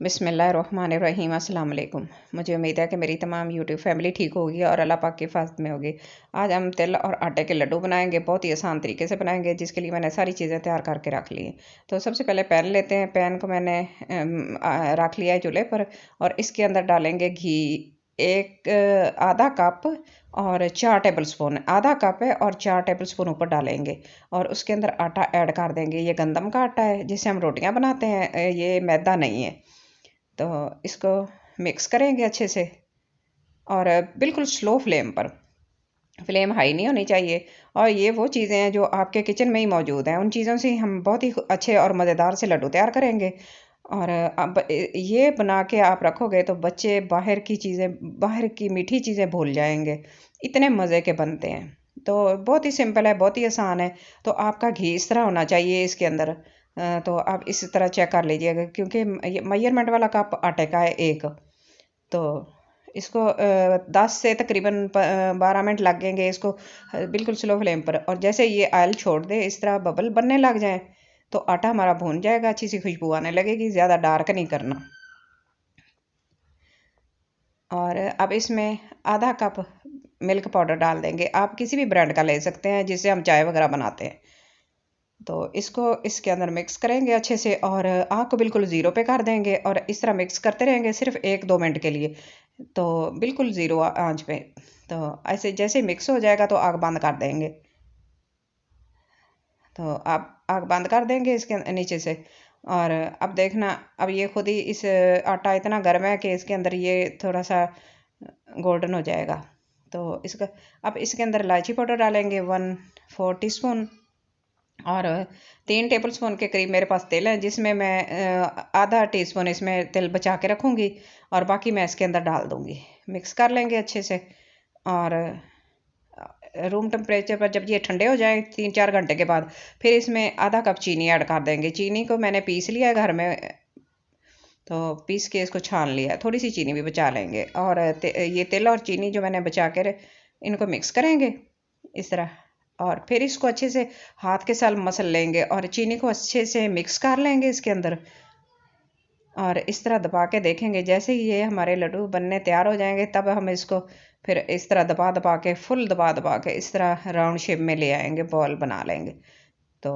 बिस्मिल्लाहिर्रहमानिर्रहीम अस्सलाम वालेकुम। मुझे उम्मीद है कि मेरी तमाम यूट्यूब फैमिली ठीक होगी और अल्लाह पाक की हिफाज़त में होगी। आज हम तिल और आटे के लड्डू बनाएंगे, बहुत ही आसान तरीके से बनाएंगे, जिसके लिए मैंने सारी चीज़ें तैयार करके रख ली हैं। तो सबसे पहले पैन लेते हैं। पैन को मैंने रख लिया है चूल्हे पर और इसके अंदर डालेंगे घी। एक आधा कप और 4 टेबल स्पून, आधा कप है और 4 टेबल स्पून ऊपर डालेंगे और उसके अंदर आटा ऐड कर देंगे। ये गंदम का आटा है जिससे हम रोटियां बनाते हैं, ये मैदा नहीं है। तो इसको मिक्स करेंगे अच्छे से और बिल्कुल स्लो फ्लेम पर, फ्लेम हाई नहीं होनी चाहिए। और ये वो चीज़ें हैं जो आपके किचन में ही मौजूद हैं, उन चीज़ों से हम बहुत ही अच्छे और मज़ेदार से लड्डू तैयार करेंगे। और अब ये बना के आप रखोगे तो बच्चे बाहर की चीज़ें, बाहर की मीठी चीज़ें भूल जाएंगे, इतने मज़े के बनते हैं। तो बहुत ही सिंपल है, बहुत ही आसान है। तो आपका घी इस तरह होना चाहिए इसके अंदर। तो आप इस तरह चेक कर लीजिएगा, क्योंकि मेजरमेंट वाला कप आटे का है एक। तो इसको 10 से तकरीबन 12 मिनट लगेंगे इसको, बिल्कुल स्लो फ्लेम पर। और जैसे ये ऑयल छोड़ दे, इस तरह बबल बनने लग जाए, तो आटा हमारा भून जाएगा, अच्छी सी खुशबू आने लगेगी। ज़्यादा डार्क नहीं करना। और अब इसमें आधा कप मिल्क पाउडर डाल देंगे। आप किसी भी ब्रांड का ले सकते हैं जिससे हम चाय वगैरह बनाते हैं। तो इसको इसके अंदर मिक्स करेंगे अच्छे से और आग को बिल्कुल ज़ीरो पे कर देंगे और इस तरह मिक्स करते रहेंगे सिर्फ 1-2 मिनट के लिए। तो बिल्कुल ज़ीरो आंच पे। तो ऐसे जैसे मिक्स हो जाएगा तो आग बंद कर देंगे। तो आप आग बंद कर देंगे इसके नीचे से। और अब देखना, अब ये खुद ही इस आटा इतना गर्म है कि इसके अंदर ये थोड़ा सा गोल्डन हो जाएगा। तो इसका अब इसके अंदर इलायची पाउडर डालेंगे 1/4 टीस्पून। और 3 टेबल स्पून के करीब मेरे पास तेल है, जिसमें मैं आधा टीस्पून इसमें तेल बचा के रखूँगी और बाकी मैं इसके अंदर डाल दूँगी। मिक्स कर लेंगे अच्छे से। और रूम टेम्परेचर पर जब ये ठंडे हो जाएँ 3-4 घंटे के बाद, फिर इसमें आधा कप चीनी ऐड कर देंगे। चीनी को मैंने पीस लिया है घर में, तो पीस के इसको छान लिया। थोड़ी सी चीनी भी बचा लेंगे और ये तिल और चीनी जो मैंने बचा के इनको मिक्स करेंगे इस तरह। और फिर इसको अच्छे से हाथ के साथ मसल लेंगे और चीनी को अच्छे से मिक्स कर लेंगे इसके अंदर। और इस तरह दबा के देखेंगे, जैसे ही ये हमारे लड्डू बनने तैयार हो जाएंगे तब हम इसको फिर इस तरह दबा दबा के, फुल दबा दबा के इस तरह राउंड शेप में ले आएंगे, बॉल बना लेंगे। तो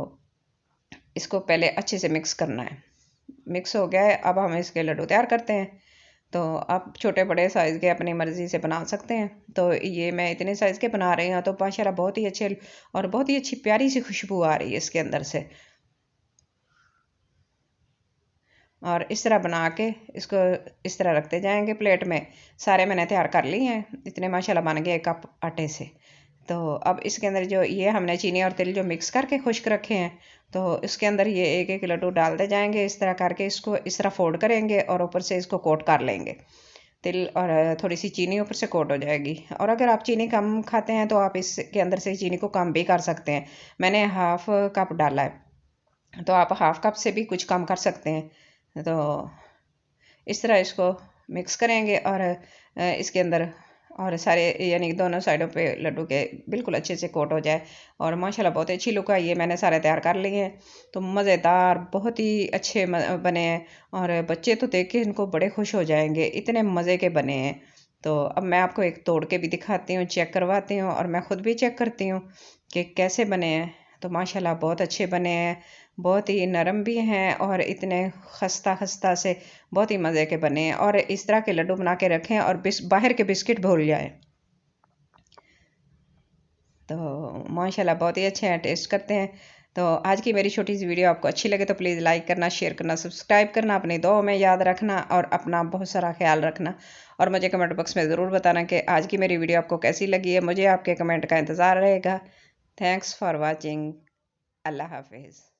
इसको पहले अच्छे से मिक्स करना है। मिक्स हो गया है, अब हम इसके लड्डू तैयार करते हैं। तो आप छोटे बड़े साइज़ के अपनी मर्ज़ी से बना सकते हैं। तो ये मैं इतने साइज़ के बना रही हूँ, तो माशाल्लाह बहुत ही अच्छे और बहुत ही अच्छी प्यारी सी खुशबू आ रही है इसके अंदर से। और इस तरह बना के इसको इस तरह रखते जाएंगे प्लेट में। सारे मैंने तैयार कर लिए हैं, इतने माशाल्लाह बन गए 1 कप आटे से। तो अब इसके अंदर जो ये हमने चीनी और तिल जो मिक्स करके खुश्क रखे हैं, तो इसके अंदर ये एक एक लड्डू डालते जाएंगे। इस तरह करके इसको इस तरह फोल्ड करेंगे और ऊपर से इसको कोट कर लेंगे। तिल और थोड़ी सी चीनी ऊपर से कोट हो जाएगी। और अगर आप चीनी कम खाते हैं तो आप इसके अंदर से चीनी को कम भी कर सकते हैं। मैंने हाफ कप डाला है, तो आप हाफ कप से भी कुछ कम कर सकते हैं। तो इस तरह इसको मिक्स करेंगे और इसके अंदर और सारे यानी दोनों साइडों पे लड्डू के बिल्कुल अच्छे से कोट हो जाए। और माशाल्लाह बहुत अच्छी लुक आई है। मैंने सारे तैयार कर लिए हैं, तो मज़ेदार बहुत ही अच्छे बने हैं। और बच्चे तो देख के इनको बड़े खुश हो जाएंगे, इतने मज़े के बने हैं। तो अब मैं आपको एक तोड़ के भी दिखाती हूँ, चेक करवाती हूँ और मैं ख़ुद भी चेक करती हूँ कि कैसे बने हैं। तो माशाल्लाह बहुत अच्छे बने हैं, बहुत ही नरम भी हैं और इतने खस्ता खस्ता से बहुत ही मज़े के बने हैं। और इस तरह के लड्डू बना के रखें और बाहर के बिस्किट भूल जाएं। तो माशाल्लाह बहुत ही अच्छे हैं, टेस्ट करते हैं। तो आज की मेरी छोटी सी वीडियो आपको अच्छी लगे तो प्लीज़ लाइक करना, शेयर करना, सब्सक्राइब करना, अपनी दुआओं में याद रखना और अपना बहुत सारा ख्याल रखना। और मुझे कमेंट बॉक्स में ज़रूर बताना कि आज की मेरी वीडियो आपको कैसी लगी है। मुझे आपके कमेंट का इंतज़ार रहेगा। Thanks for watching. अल्लाह हाफिज़।